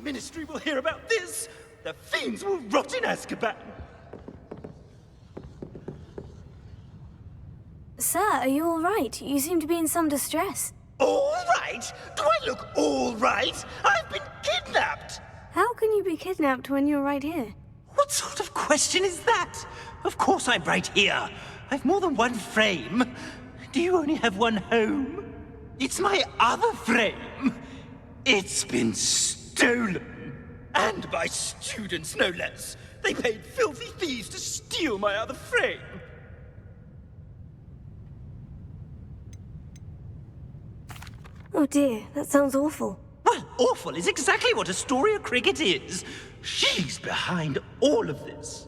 Ministry will hear about this. The fiends will rot in Azkaban. Sir, are you all right? You seem to be in some distress. All right? Do I look all right? I've been kidnapped! How can you be kidnapped when you're right here? What sort of question is that? Of course I'm right here. I've more than one frame. Do you only have one home? It's my other frame. It's been stolen. And by students, no less. They paid filthy thieves to steal my other frame. Oh dear, that sounds awful. Well, awful is exactly what Astoria Cricket is. She's behind all of this.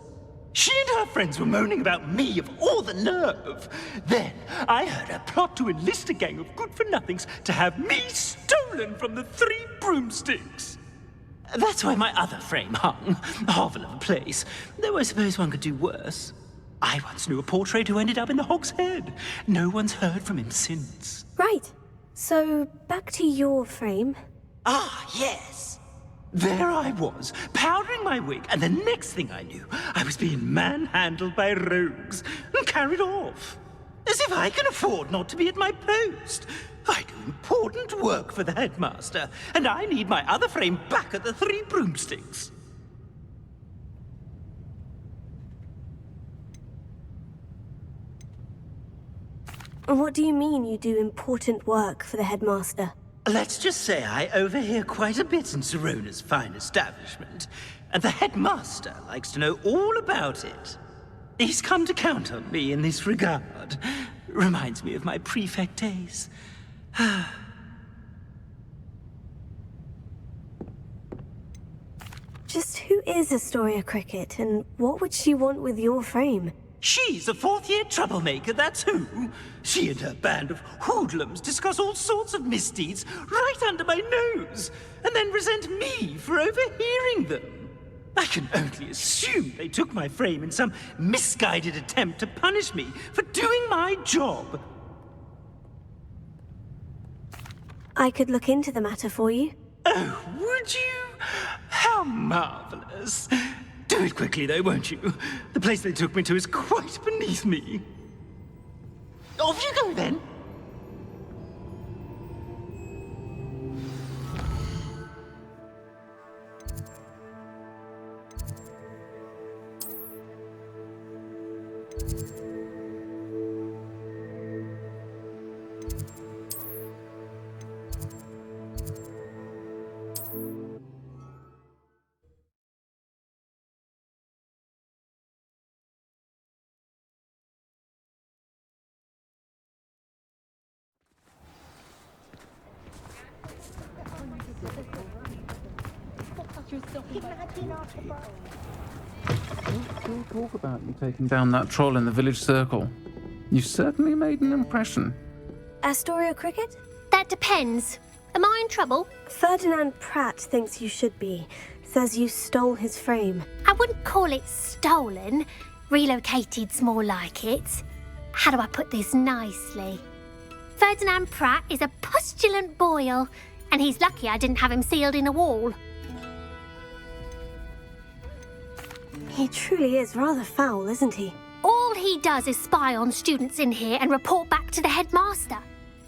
She and her friends were moaning about me of all the nerve. Then I heard her plot to enlist a gang of good-for-nothings to have me stolen from the Three Broomsticks. That's why my other frame hung. A hovel of a place. Though I suppose one could do worse. I once knew a portrait who ended up in the Hog's Head. No one's heard from him since. Right. So, back to your frame. Ah, yes. There I was, powdering my wig, and the next thing I knew, I was being manhandled by rogues and carried off. As if I can afford not to be at my post. I do important work for the headmaster, and I need my other frame back at the Three Broomsticks. What do you mean you do important work for the headmaster? Let's just say I overhear quite a bit in Serona's fine establishment, and the headmaster likes to know all about it. He's come to count on me in this regard. Reminds me of my prefect days. Just who is Astoria Cricket, and what would she want with your frame? She's a fourth-year troublemaker, that's who. She and her band of hoodlums discuss all sorts of misdeeds right under my nose, and then resent me for overhearing them. I can only assume they took my frame in some misguided attempt to punish me for doing my job. I could look into the matter for you. Oh, would you? How marvelous. Do it quickly, though, won't you? The place they took me to is quite beneath me. Off you go, then. Still talk about you taking down that troll in the village circle. You certainly made an impression. Astoria Cricket? That depends. Am I in trouble? Ferdinand Pratt thinks you should be. Says you stole his frame. I wouldn't call it stolen. Relocated's more like it. How do I put this nicely? Ferdinand Pratt is a postulant boil, and he's lucky I didn't have him sealed in a wall. He truly is rather foul, isn't he? All he does is spy on students in here and report back to the headmaster.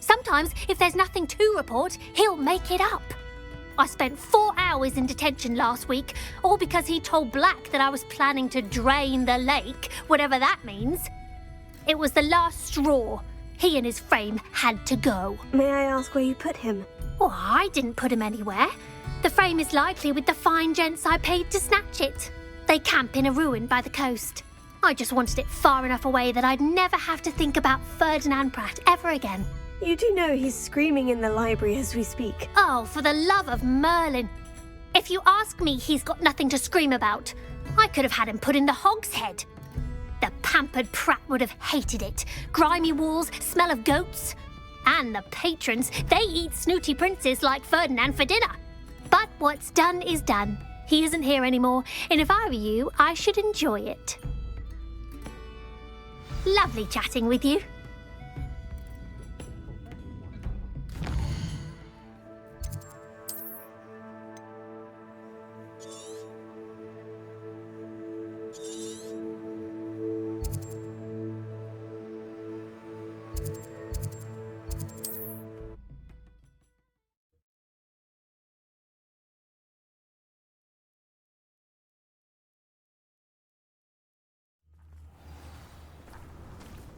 Sometimes, if there's nothing to report, he'll make it up. I spent 4 hours in detention last week, all because he told Black that I was planning to drain the lake, whatever that means. It was the last straw. He and his frame had to go. May I ask where you put him? Oh, I didn't put him anywhere. The frame is likely with the fine gents I paid to snatch it. They camp in a ruin by the coast. I just wanted it far enough away that I'd never have to think about Ferdinand Pratt ever again. You do know he's screaming in the library as we speak. Oh, for the love of Merlin. If you ask me, he's got nothing to scream about. I could have had him put in the Hog's Head. The pampered Pratt would have hated it. Grimy walls, smell of goats. And the patrons, they eat snooty princes like Ferdinand for dinner. But what's done is done. He isn't here anymore, and if I were you, I should enjoy it. Lovely chatting with you.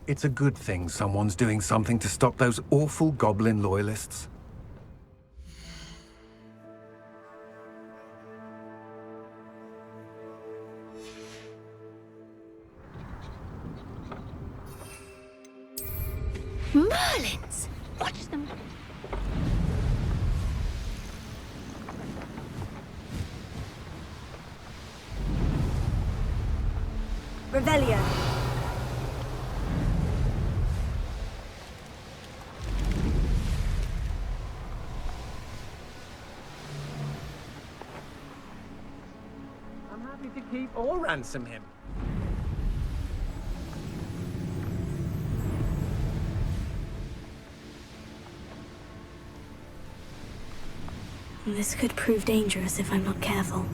It's a good thing someone's doing something to stop those awful goblin loyalists. Merlins! Watch them. Revelio. I'm happy to keep or ransom him. This could prove dangerous if I'm not careful.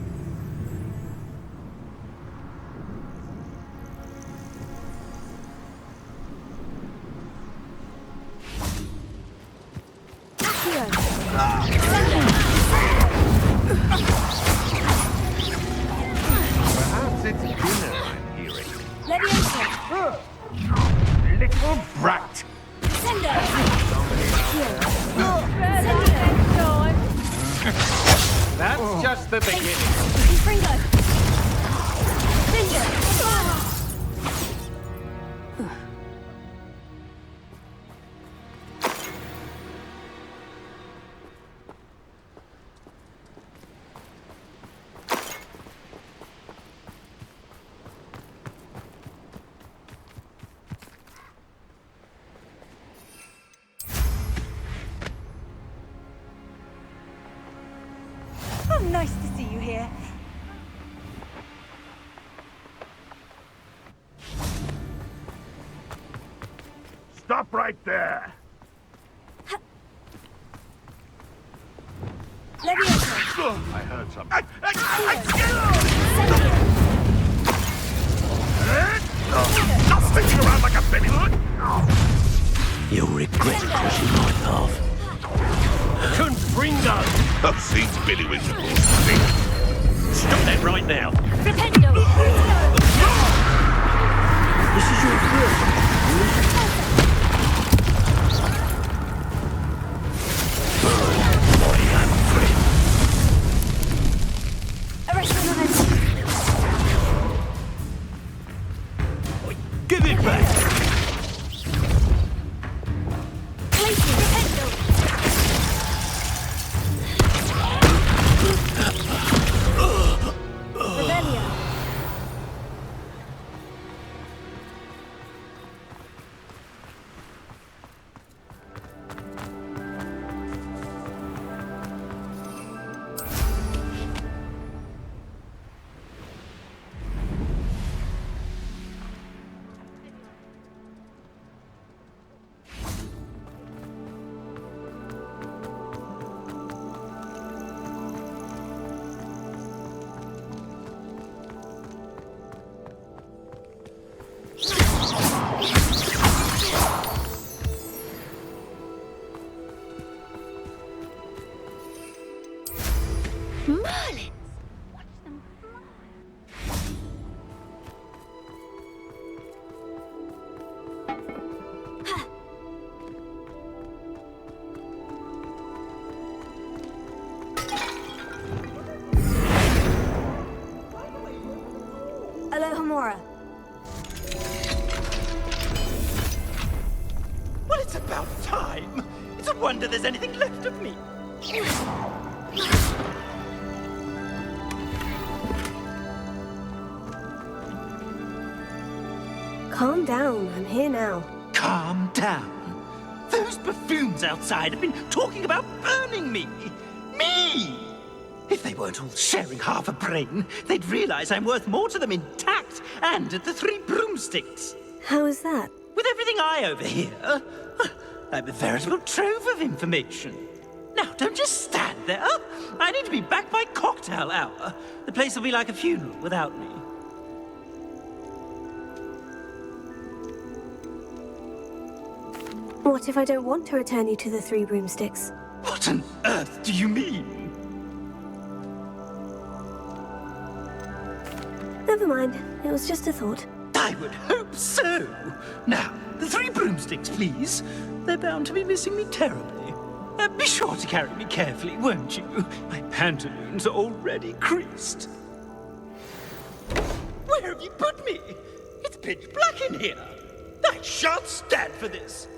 Perhaps it's dinner I'm hearing. Little brat! That's just the beginning. Oh, nice to see you here. Stop right there! I heard something. Stop sticking around like a penny hood! You'll regret crossing my path. Confringo! Oh, see, Billy Wizard. Stop that right now! Rependo! This is your first. Give it back! Merlins! Watch them fly. Alohomora. Well, it's about time! It's a wonder there's anything left of me! Calm down, I'm here now. Calm down. Those buffoons outside have been talking about burning me! Me! If they weren't all sharing half a brain, they'd realize I'm worth more to them intact and at the 3 broomsticks. How is that? With everything I overhear, I'm a veritable trove of information. Now, don't just stand there. I need to be back by cocktail hour. The place will be like a funeral without me. What if I don't want to return you to the 3 broomsticks? What on earth do you mean? Never mind, it was just a thought. I would hope so. Now, The 3 broomsticks, please. They're bound to be missing me terribly. Be sure to carry me carefully, won't you? My pantaloons are already creased. Where have you put me? It's pitch black in here. I shan't stand for this.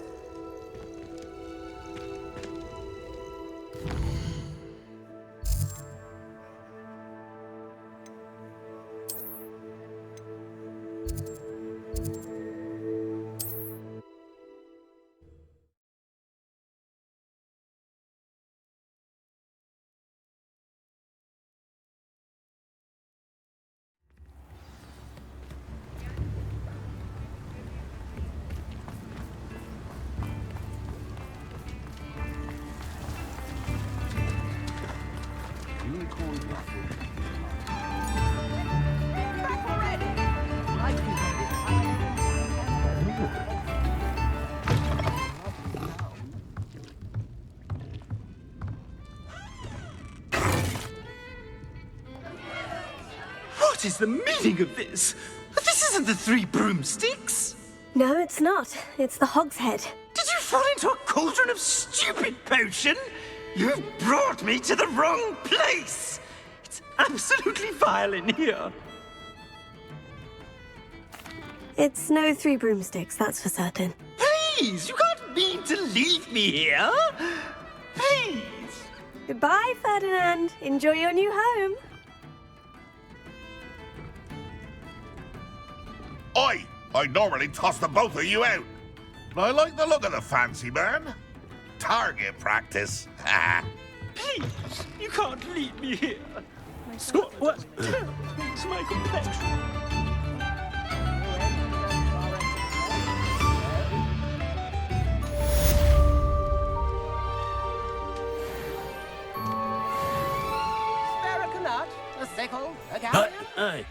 What is the meaning of this? This isn't the 3 broomsticks. No, it's not. It's the hog's head. Did you fall into a cauldron of stupid potion? You brought me to the wrong place. It's absolutely vile in here. It's no 3 broomsticks, that's for certain. Please, you can't mean to leave me here. Please. Goodbye, Ferdinand. Enjoy your new home. I normally toss the both of you out. But I like the look of the fancy man. Target practice. Please, you can't leave me here. Scott, what terrible to my complexion. Spare a canut, a sickle, a galleon. Aye.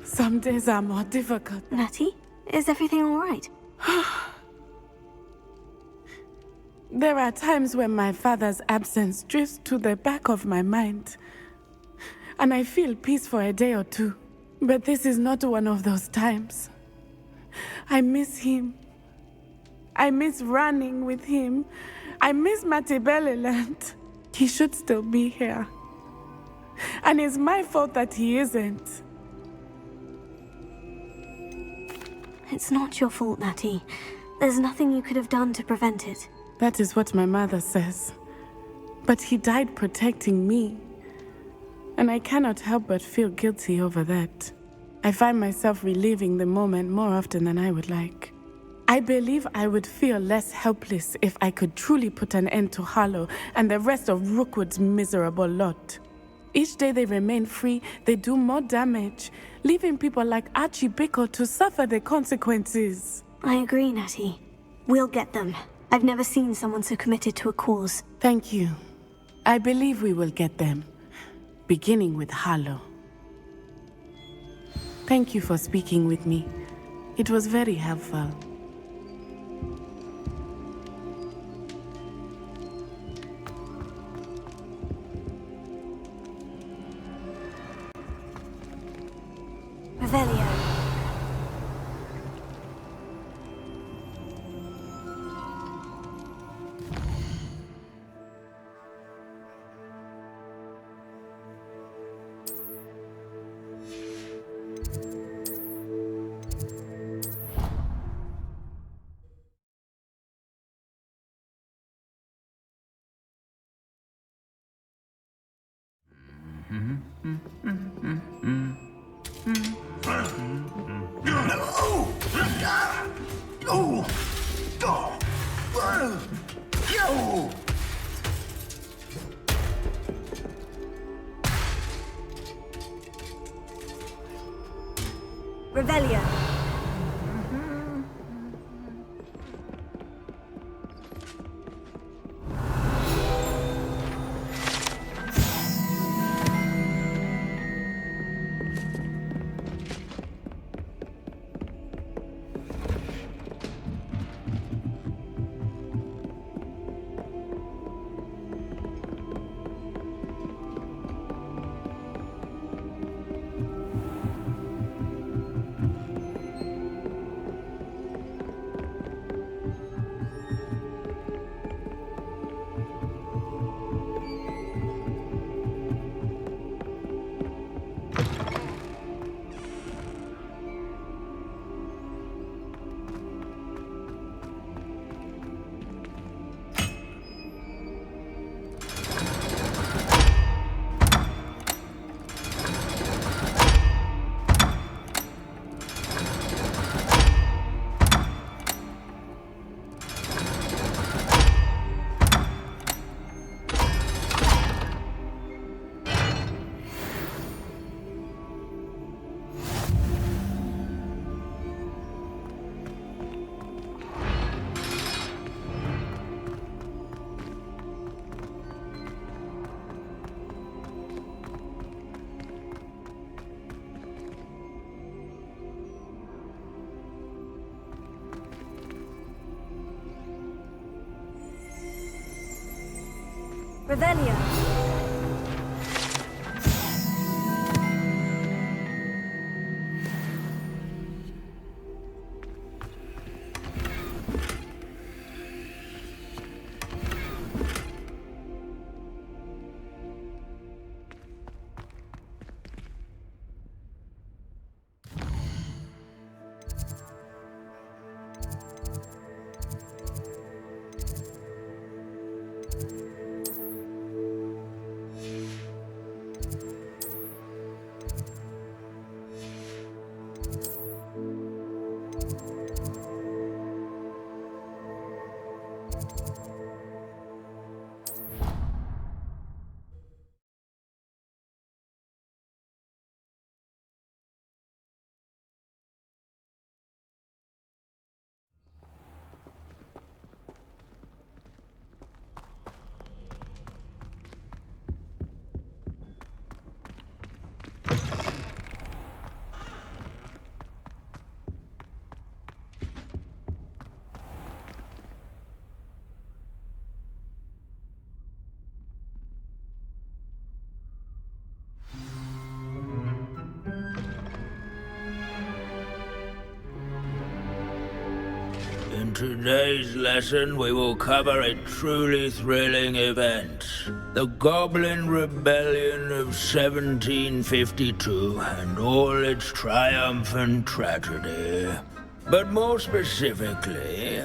Some days are more difficult. Natty, is everything all right? There are times when my father's absence drifts to the back of my mind, and I feel peace for a day or two. But this is not one of those times. I miss him. I miss running with him. I miss Matibeleland. He should still be here. And it's my fault that he isn't. It's not your fault, Natty. There's nothing you could have done to prevent it. That is what my mother says. But he died protecting me. And I cannot help but feel guilty over that. I find myself reliving the moment more often than I would like. I believe I would feel less helpless if I could truly put an end to Harlow and the rest of Rookwood's miserable lot. Each day they remain free, they do more damage, leaving people like Archie Bickle to suffer the consequences. I agree, Natty. We'll get them. I've never seen someone so committed to a cause. Thank you. I believe we will get them, beginning with Harlow. Thank you for speaking with me. It was very helpful. Revelio. Revelio. Revelio. In today's lesson, we will cover a truly thrilling event. The Goblin Rebellion of 1752 and all its triumphant tragedy. But more specifically,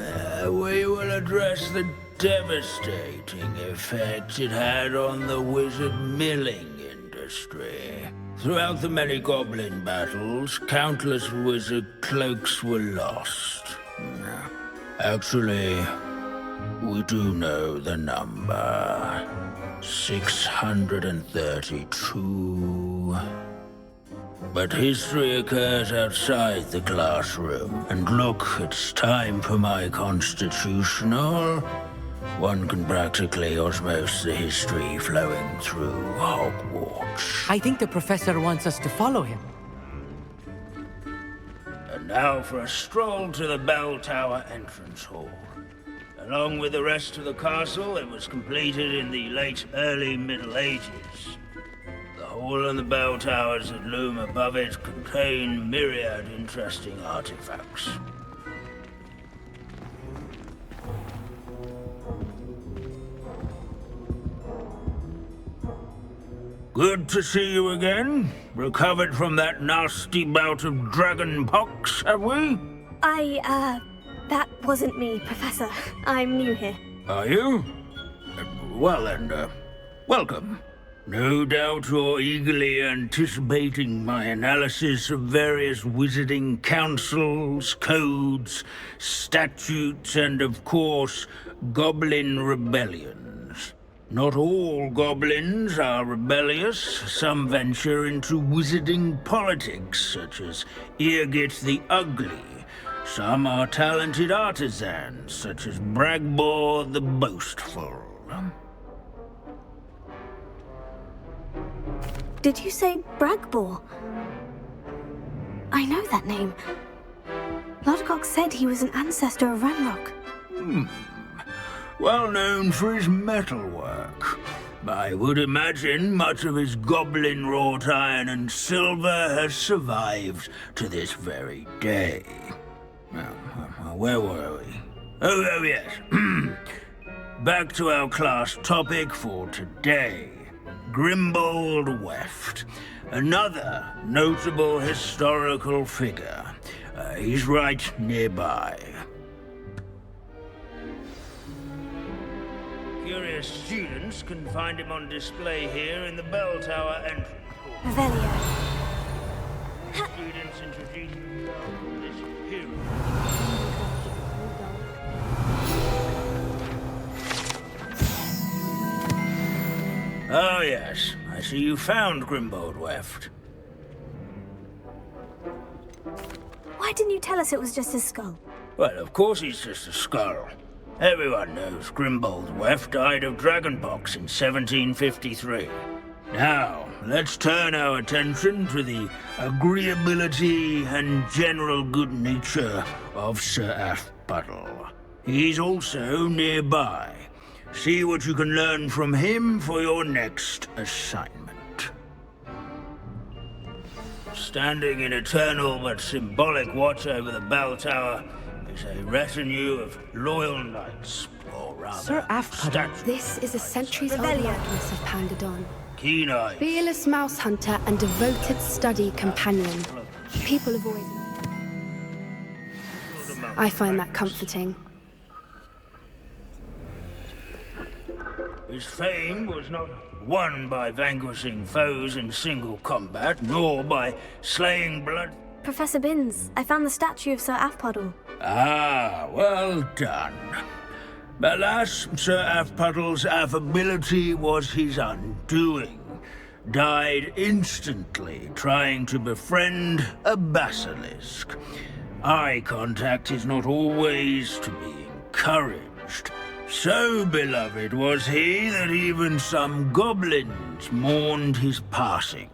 we will address the devastating effect it had on the wizard milling industry. Throughout the many goblin battles, countless wizard cloaks were lost. Actually, we do know the number. 632. But history occurs outside the classroom. And look, it's time for my constitutional. One can practically osmose the history flowing through Hogwarts. I think the professor wants us to follow him. And now for a stroll to the bell tower entrance hall. Along with the rest of the castle, it was completed in the late early Middle Ages. The hall and the bell towers that loom above it contain myriad interesting artifacts. Good to see you again. Recovered from that nasty bout of dragon pox, have we? That wasn't me, Professor. I'm new here. Are you? Well then, welcome. No doubt you're eagerly anticipating my analysis of various wizarding councils, codes, statutes, and of course, goblin rebellions. Not all goblins are rebellious. Some venture into wizarding politics, such as Eargit the Ugly. Some are talented artisans, such as Bragbor the Boastful. Did you say Bragbor? I know that name. Lodgok said he was an ancestor of Ranrock. Well known for his metalwork. I would imagine much of his goblin-wrought iron and silver has survived to this very day. Where were we? Oh yes. Back to our class topic for today. Grimbold Weft. Another notable historical figure. He's right nearby. Curious students can find him on display here in the bell tower entrance. Revelio. Students introduce themselves to this hero. Oh yes, I see you found Grimbold Weft. Why didn't you tell us it was just his skull? Well, of course he's just a skull. Everyone knows Grimbold Weft died of dragonpox in 1753. Now, let's turn our attention to the agreeability and general good nature of Sir Afpuddle. He's also nearby. See what you can learn from him for your next assignment. Standing in eternal but symbolic watch over the bell tower is a retinue of loyal knights, or rather, Sir Afpuddle. statues. This is a centuries-old likeness of Pandadon. Keen eyes. Fearless mouse hunter and devoted study companion. People have always... I find that comforting. His fame was not won by vanquishing foes in single combat, nor by slaying blood... Professor Binns, I found the statue of Sir Afpuddle. Ah, well done. Alas, Sir Afpuddle's affability was his undoing. Died instantly trying to befriend a basilisk. Eye contact is not always to be encouraged. So beloved was he that even some goblins mourned his passing.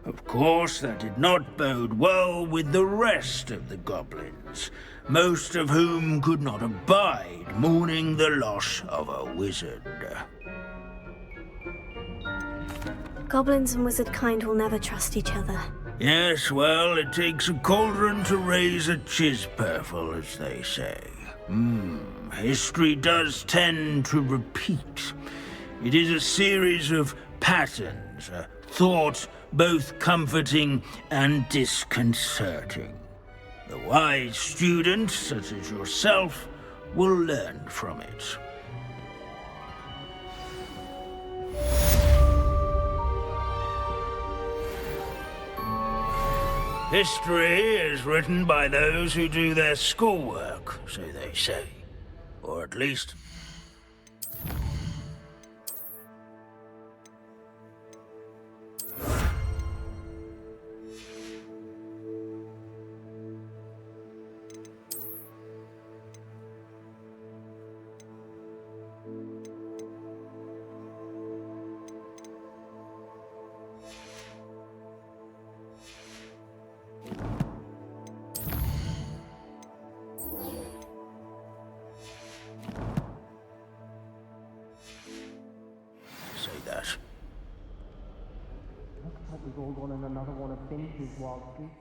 Of course, that did not bode well with the rest of the goblins, most of whom could not abide mourning the loss of a wizard. Goblins and wizard kind will never trust each other. Yes, well, it takes a cauldron to raise a chisperful, as they say. History does tend to repeat. It is a series of patterns, a thought both comforting and disconcerting. The wise student, such as yourself, will learn from it. History is written by those who do their schoolwork, so they say. Or at least... We've all gone on another one of Finch's wild goose.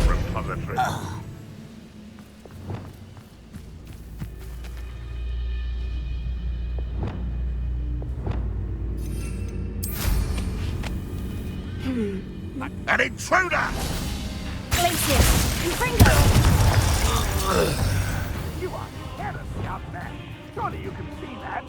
Repository. An intruder! Glacier! Confringo! You are heresy out there. Surely you can see that.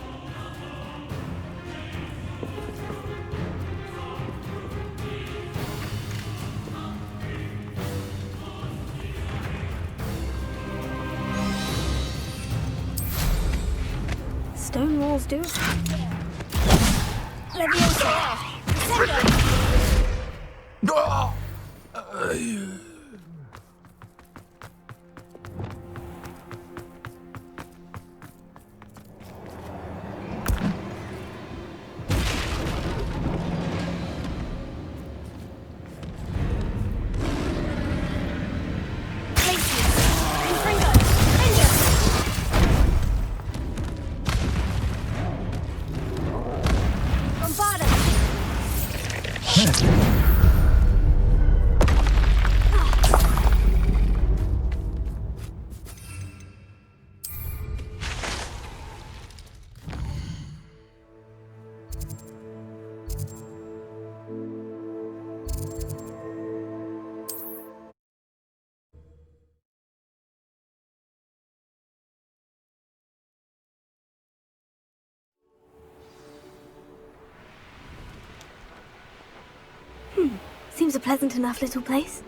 Stone walls do. Leviosa! Seems a pleasant enough little place.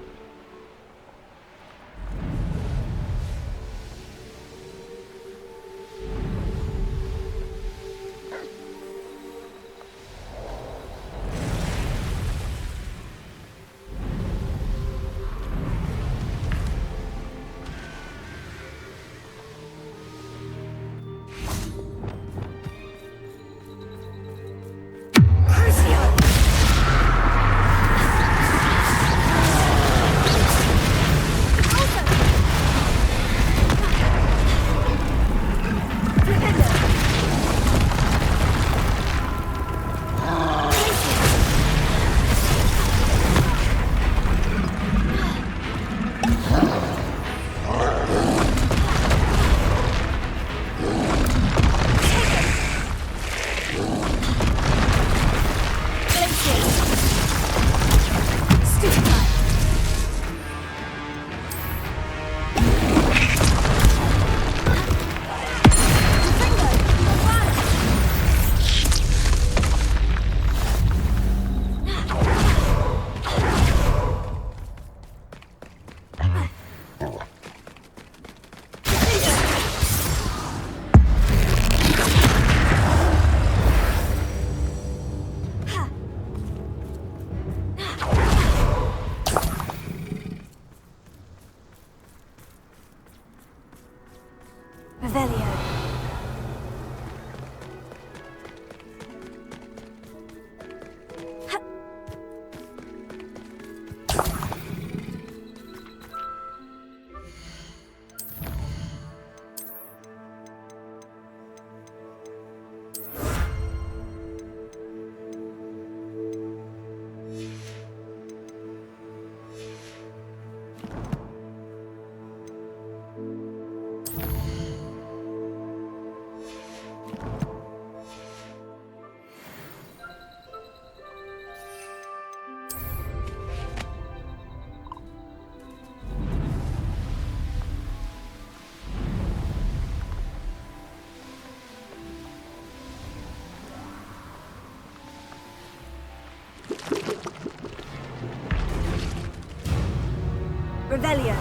Revelio.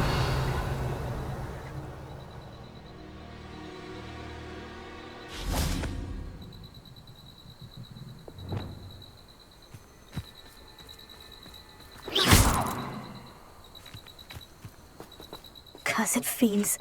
Cursed fiends.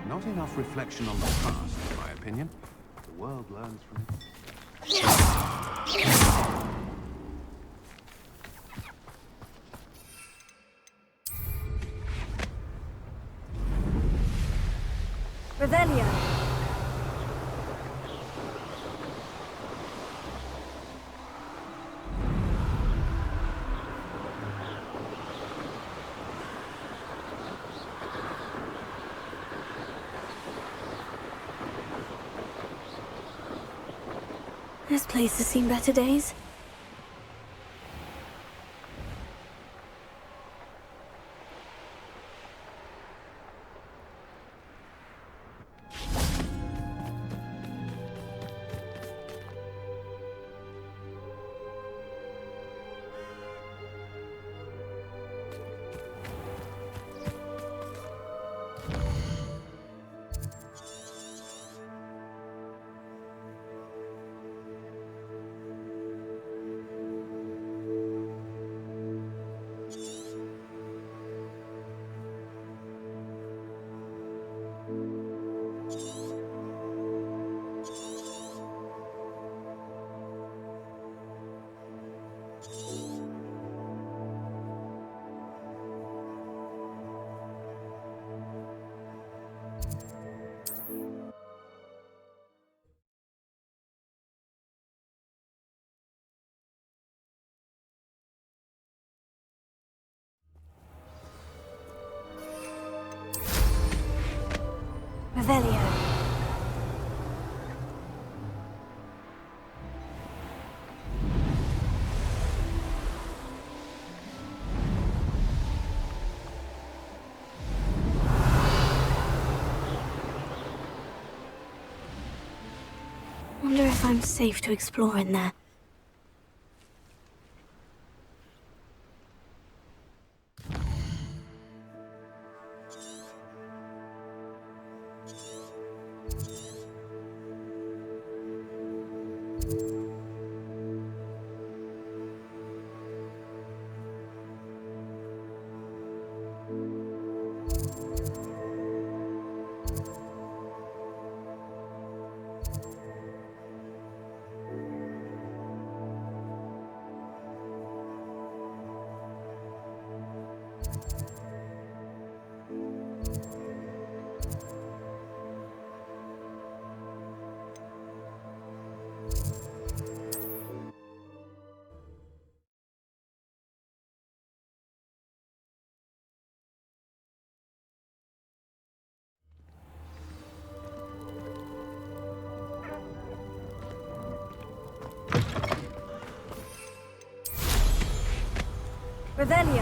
Not enough reflection on the past, in my opinion. The world learns from it. Revelio. This place has seen better days. Revelio. Wonder if I'm safe to explore in there. Revelio.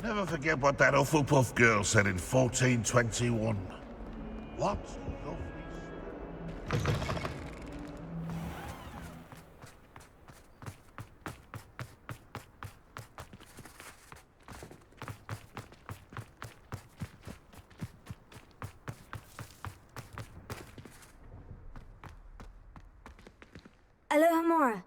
Never forget what that Hufflepuff girl said in 1421. What? Aloha Mora.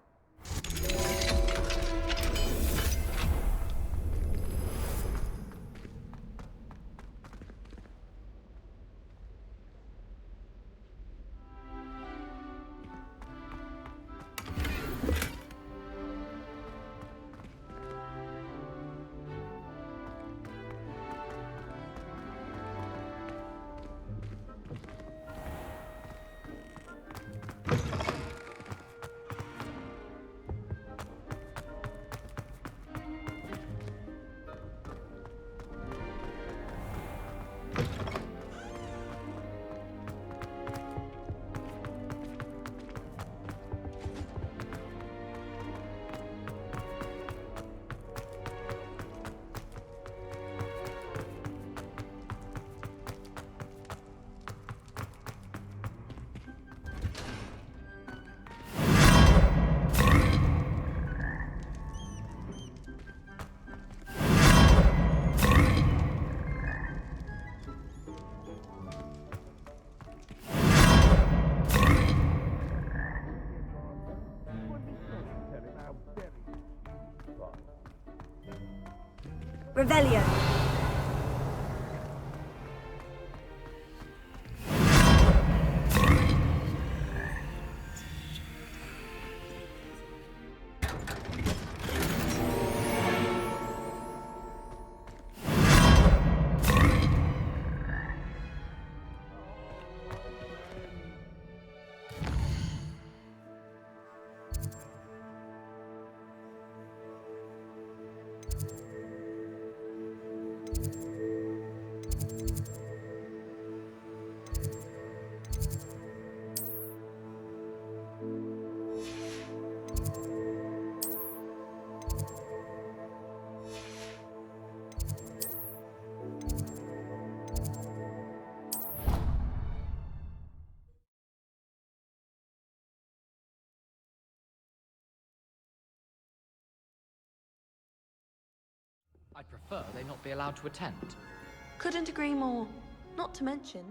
Revelio. I'd prefer they not be allowed to attend. Couldn't agree more. Not to mention...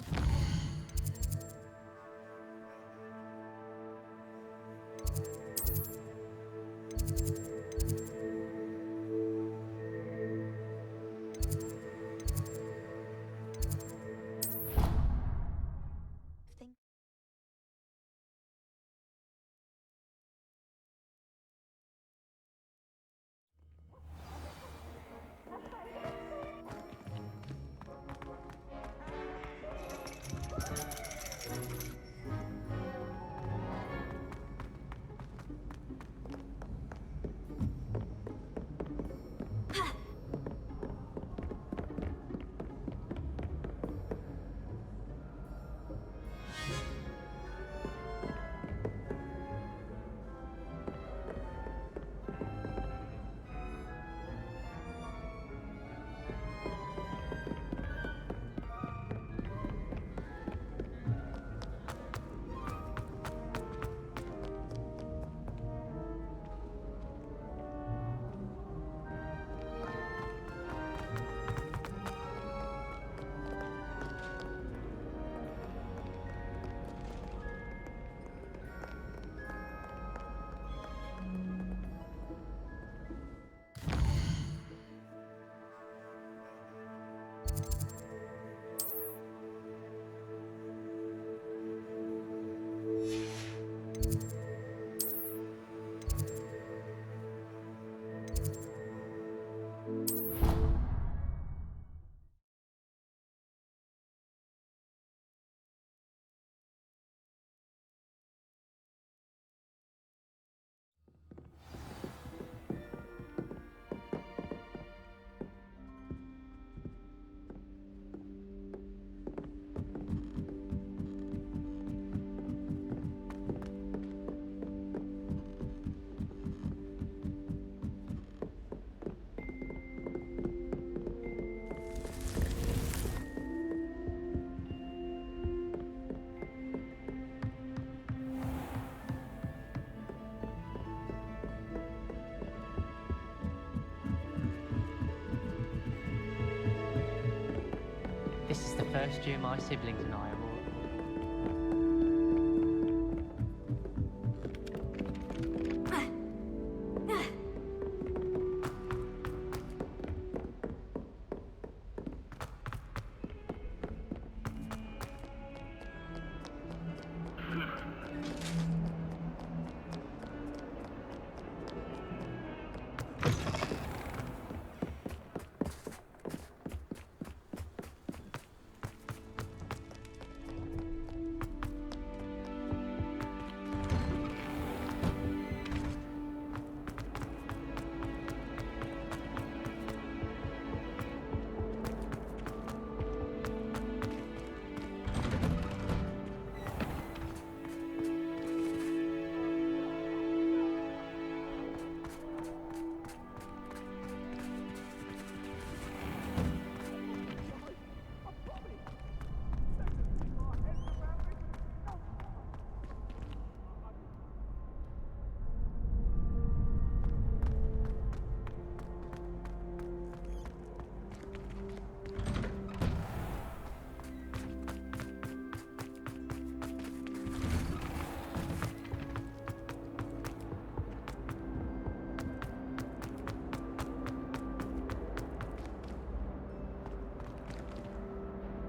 first year my siblings and I are all...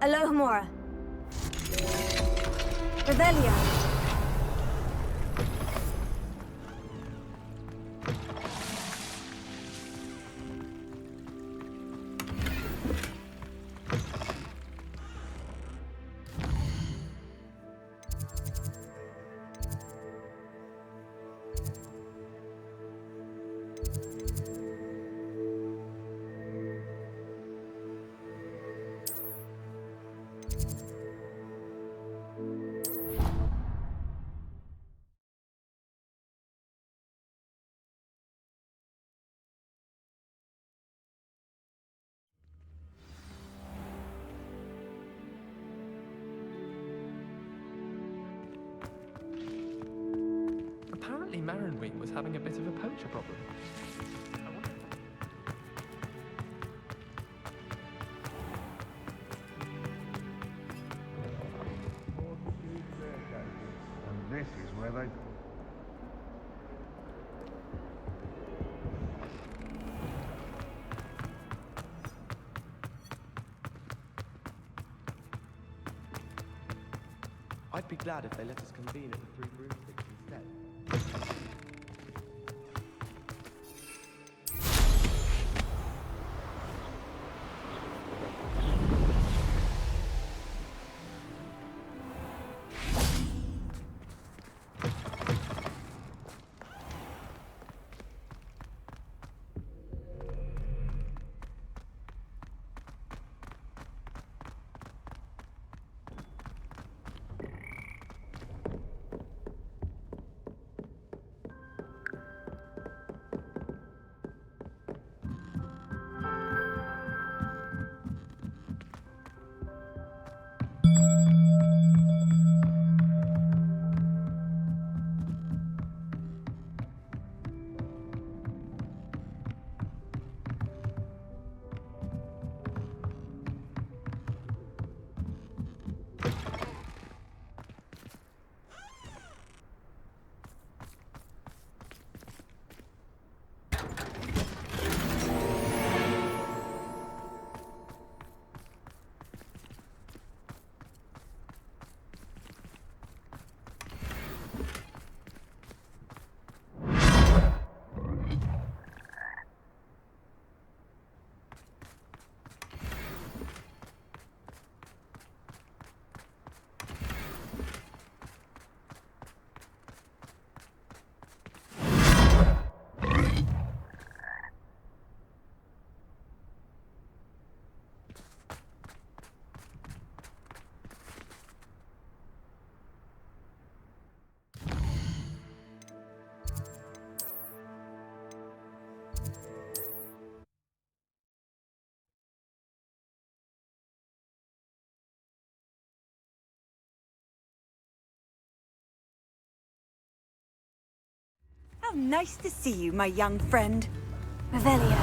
Alohomora. Revelio. Apparently Marinwing was having a bit of a poacher problem. And this is where they... I'd be glad if they let us convene at the Three Broomsticks instead. How nice to see you, my young friend. Revelio.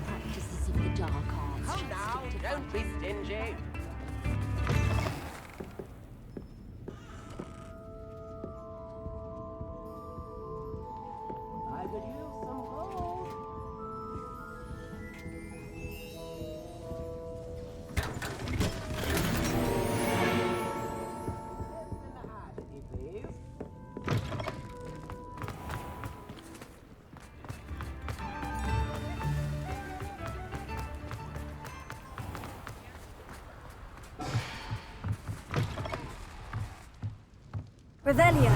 Practices of the dark arts. Come now, Don't be stingy. I could use some gold. Please. Revelio.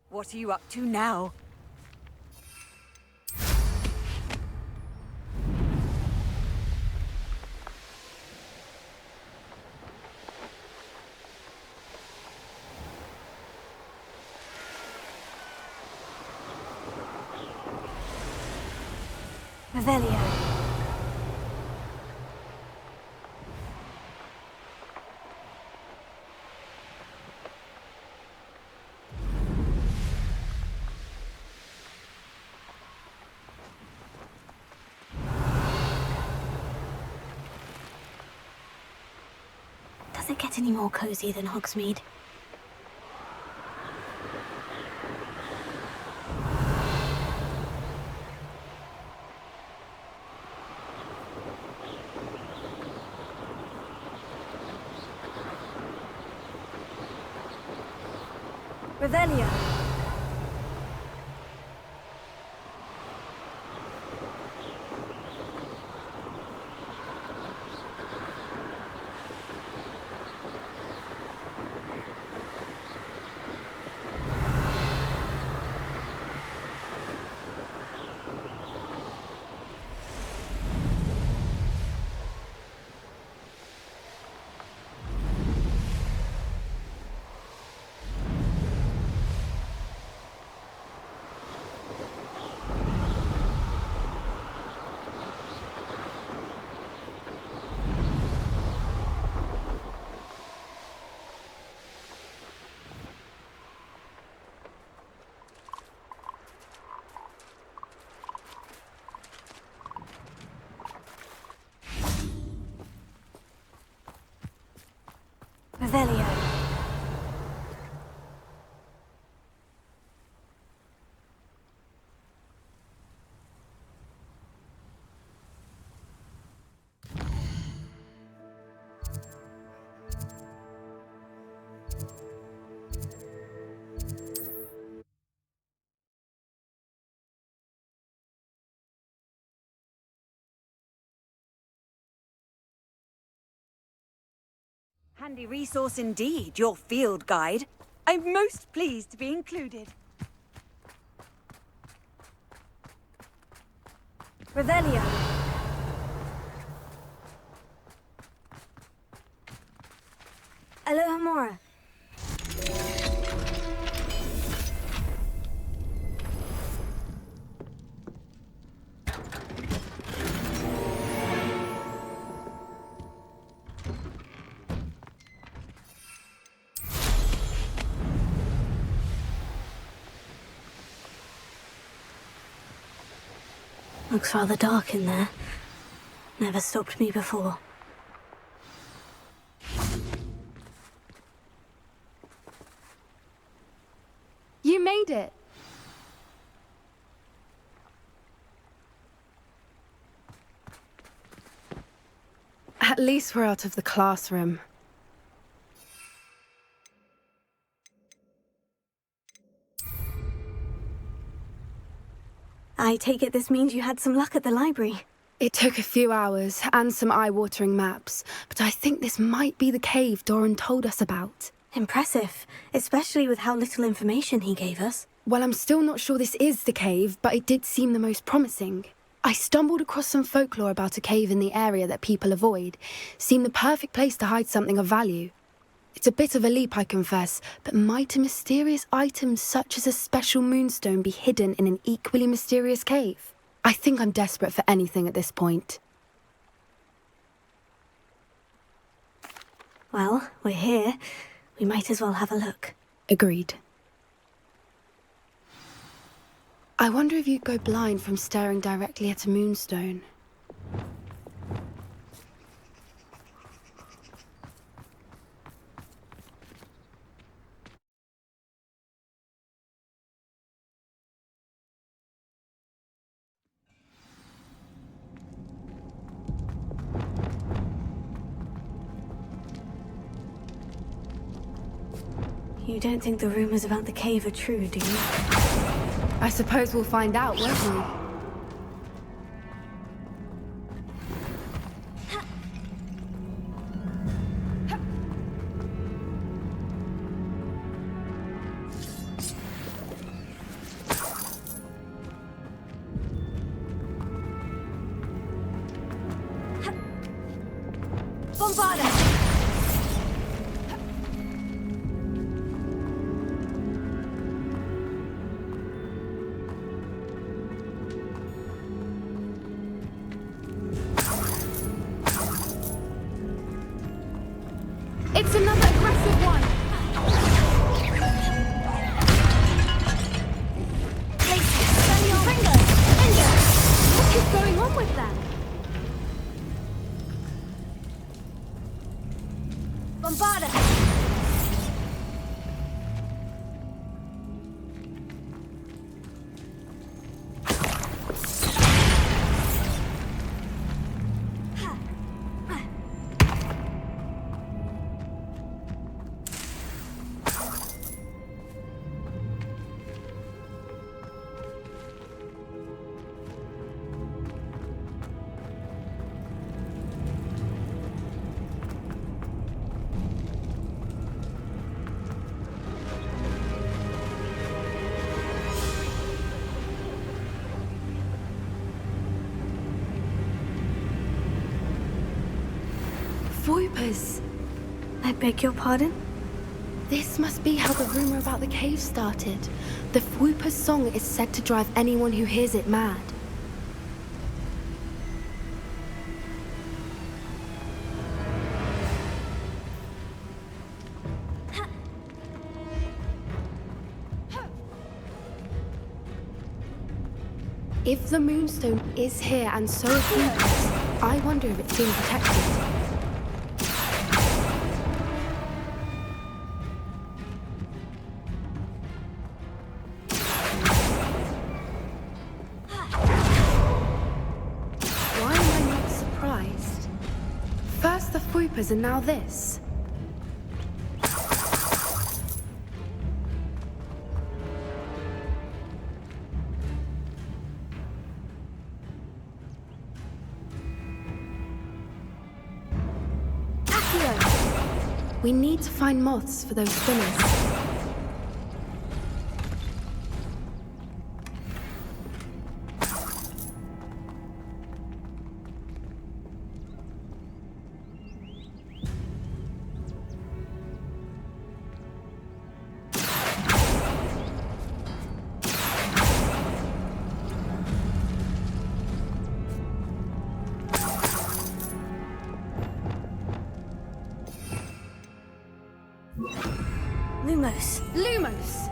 What are you up to now? Revelio. Does it get any more cozy than Hogsmeade? Revelio. Revelio. Handy resource indeed, your field guide. I'm most pleased to be included. Revelio. Alohomora. Looks rather dark in there. Never stopped me before. You made it! At least we're out of the classroom. I take it this means you had some luck at the library. It took a few hours and some eye-watering maps, but I think this might be the cave Doran told us about. Impressive, especially with how little information he gave us. Well, I'm still not sure this is the cave, but it did seem the most promising. I stumbled across some folklore about a cave in the area that people avoid. Seemed the perfect place to hide something of value. It's a bit of a leap, I confess, but might a mysterious item such as a special moonstone be hidden in an equally mysterious cave? I think I'm desperate for anything at this point. Well, we're here. We might as well have a look. Agreed. I wonder if you'd go blind from staring directly at a moonstone. You don't think the rumors about the cave are true, do you? I suppose we'll find out, won't we? It's another aggressive one! Send your fingers! What is going on with them? Bombarda! Voipers! I beg your pardon? This must be how the rumor about the cave started. The Voiper's song is said to drive anyone who hears it mad. If the moonstone is here and so are Voipers, I wonder if it's being protected. And now this. Accio! We need to find moths for those spinners. Lumos. Lumos!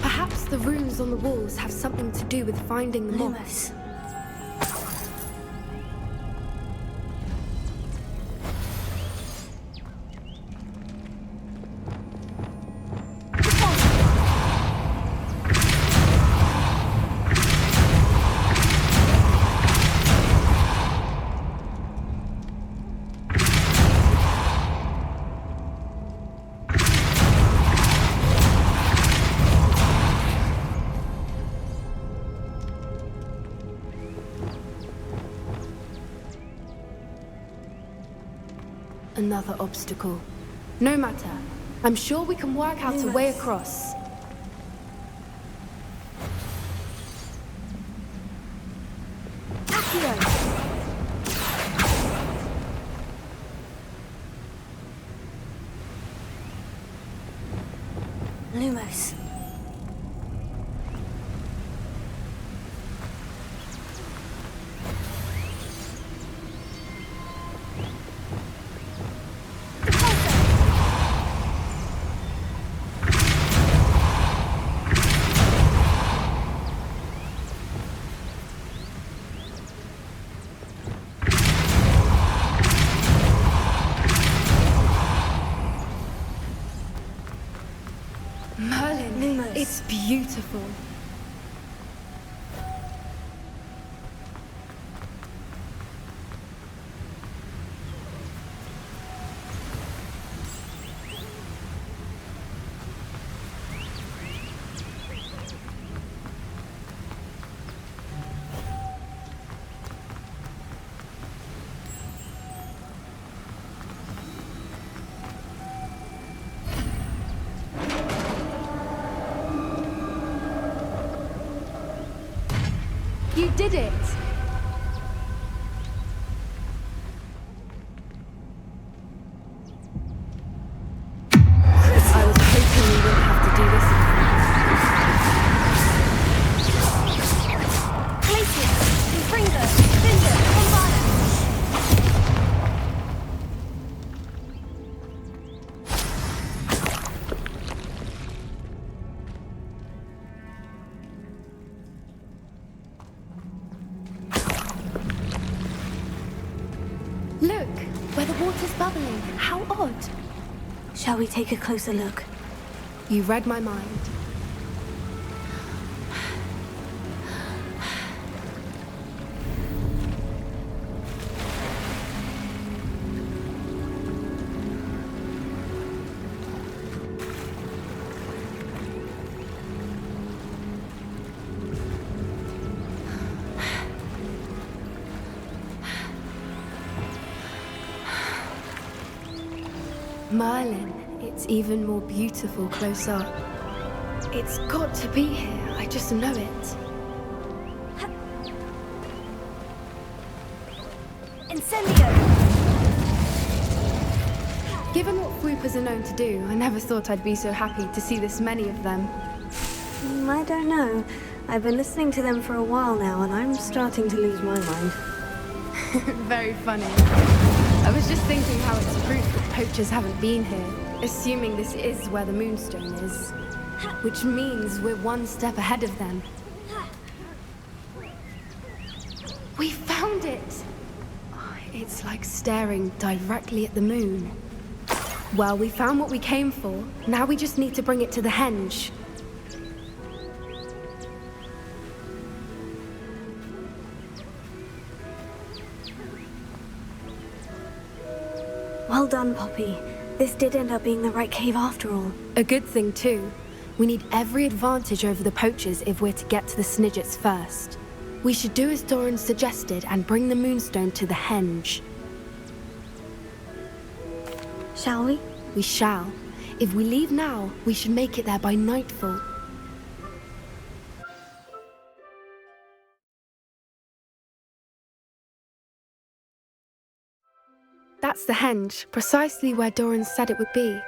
Perhaps the runes on the walls have something to do with finding the moths. Another obstacle. No matter. I'm sure we can work out a way across. Lumos. Merlin, it's beautiful. You did it! I was hoping we wouldn't have to do this again. Pleated, Gryffindor, Cinder, Bombada. Look, where the water's bubbling. How odd. Shall we take a closer look? You read my mind. Merlin, it's even more beautiful close up. It's got to be here, I just know it. Incendio! Given what Fwoopas are known to do, I never thought I'd be so happy to see this many of them. I don't know. I've been listening to them for a while now, and I'm starting to lose my mind. Very funny. I was just thinking how it's proof that poachers haven't been here, assuming this is where the Moonstone is. Which means we're one step ahead of them. We found it! It's like staring directly at the moon. Well, we found what we came for. Now we just need to bring it to the henge. Well done, Poppy. This did end up being the right cave after all. A good thing, too. We need every advantage over the poachers if we're to get to the Snidgets first. We should do as Doran suggested and bring the Moonstone to the henge. Shall we? We shall. If we leave now, we should make it there by nightfall. That's the henge, precisely where Doran said it would be.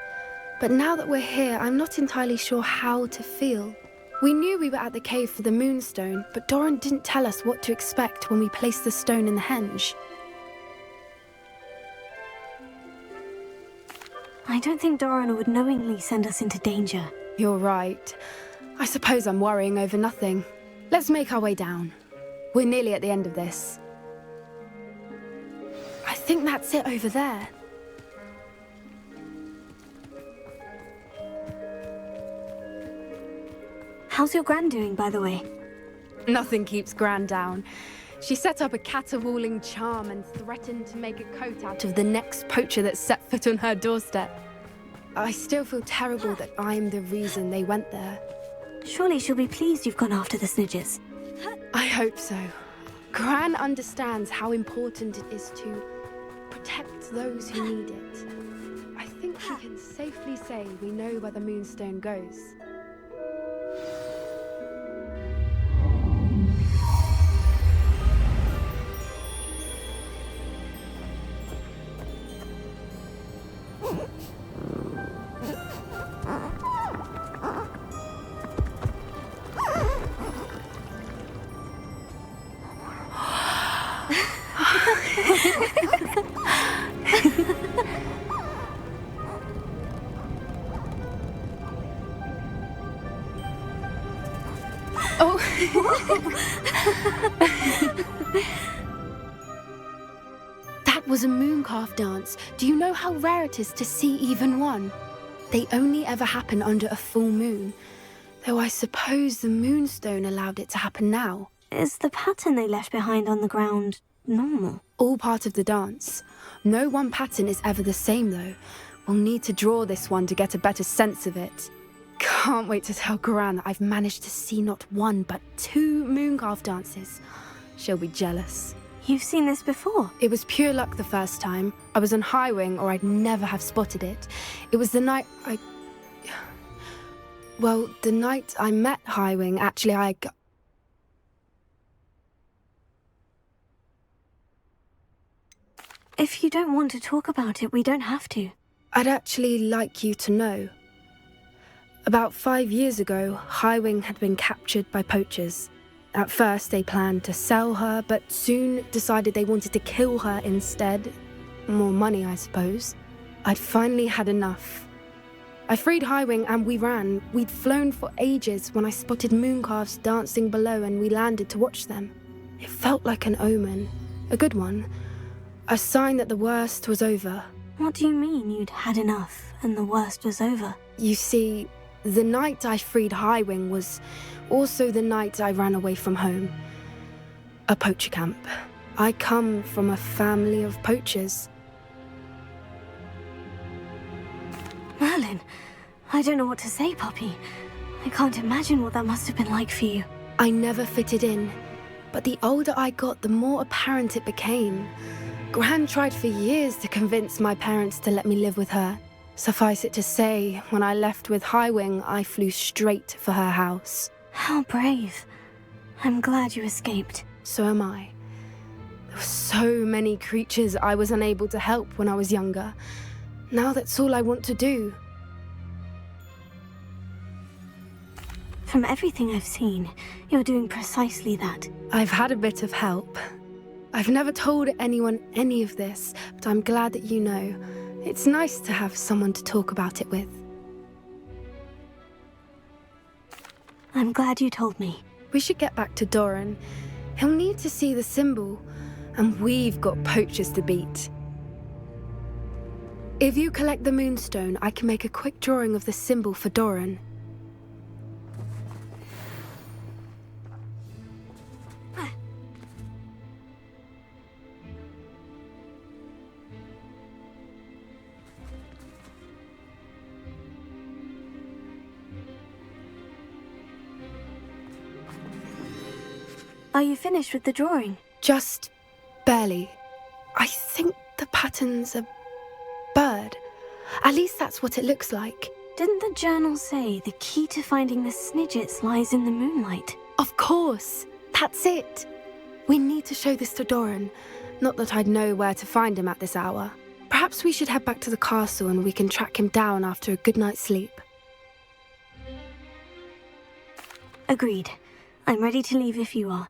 But now that we're here, I'm not entirely sure how to feel. We knew we were at the cave for the Moonstone, but Doran didn't tell us what to expect when we placed the stone in the henge. I don't think Doran would knowingly send us into danger. You're right. I suppose I'm worrying over nothing. Let's make our way down. We're nearly at the end of this. I think that's it over there. How's your Gran doing, by the way? Nothing keeps Gran down. She set up a caterwauling charm and threatened to make a coat out of the next poacher that set foot on her doorstep. I still feel terrible that I'm the reason they went there. Surely she'll be pleased you've gone after the Snidgets. I hope so. Gran understands how important it is to protect helps those who need it. I think we can safely say we know where the Moonstone goes. That was a mooncalf dance. Do you know how rare it is to see even one? They only ever happen under a full moon. Though I suppose the Moonstone allowed it to happen now. Is the pattern they left behind on the ground normal? All part of the dance. No one pattern is ever the same, though. We'll need to draw this one to get a better sense of it. Can't wait to tell Gran that I've managed to see not one, but 2 mooncalf dances. She'll be jealous. You've seen this before? It was pure luck the first time. I was on High Wing, or I'd never have spotted it. It was the night the night I met High Wing, actually, If you don't want to talk about it, we don't have to. I'd actually like you to know. About 5 years ago, High Wing had been captured by poachers. At first, they planned to sell her, but soon decided they wanted to kill her instead. More money, I suppose. I'd finally had enough. I freed High Wing and we ran. We'd flown for ages when I spotted mooncalves dancing below and we landed to watch them. It felt like an omen. A good one. A sign that the worst was over. What do you mean you'd had enough and the worst was over? You see, the night I freed High Wing was also the night I ran away from home. A poacher camp. I come from a family of poachers. Merlin, I don't know what to say, Poppy. I can't imagine what that must have been like for you. I never fitted in, but the older I got, the more apparent it became. Gran tried for years to convince my parents to let me live with her. Suffice it to say, when I left with High Wing, I flew straight for her house. How brave. I'm glad you escaped. So am I. There were so many creatures I was unable to help when I was younger. Now that's all I want to do. From everything I've seen, you're doing precisely that. I've had a bit of help. I've never told anyone any of this, but I'm glad that you know. It's nice to have someone to talk about it with. I'm glad you told me. We should get back to Doran. He'll need to see the symbol, and we've got poachers to beat. If you collect the Moonstone, I can make a quick drawing of the symbol for Doran. Are you finished with the drawing? Just barely. I think the pattern's a bird. At least that's what it looks like. Didn't the journal say the key to finding the Snidgets lies in the moonlight? Of course. That's it. We need to show this to Doran. Not that I'd know where to find him at this hour. Perhaps we should head back to the castle and we can track him down after a good night's sleep. Agreed. I'm ready to leave if you are.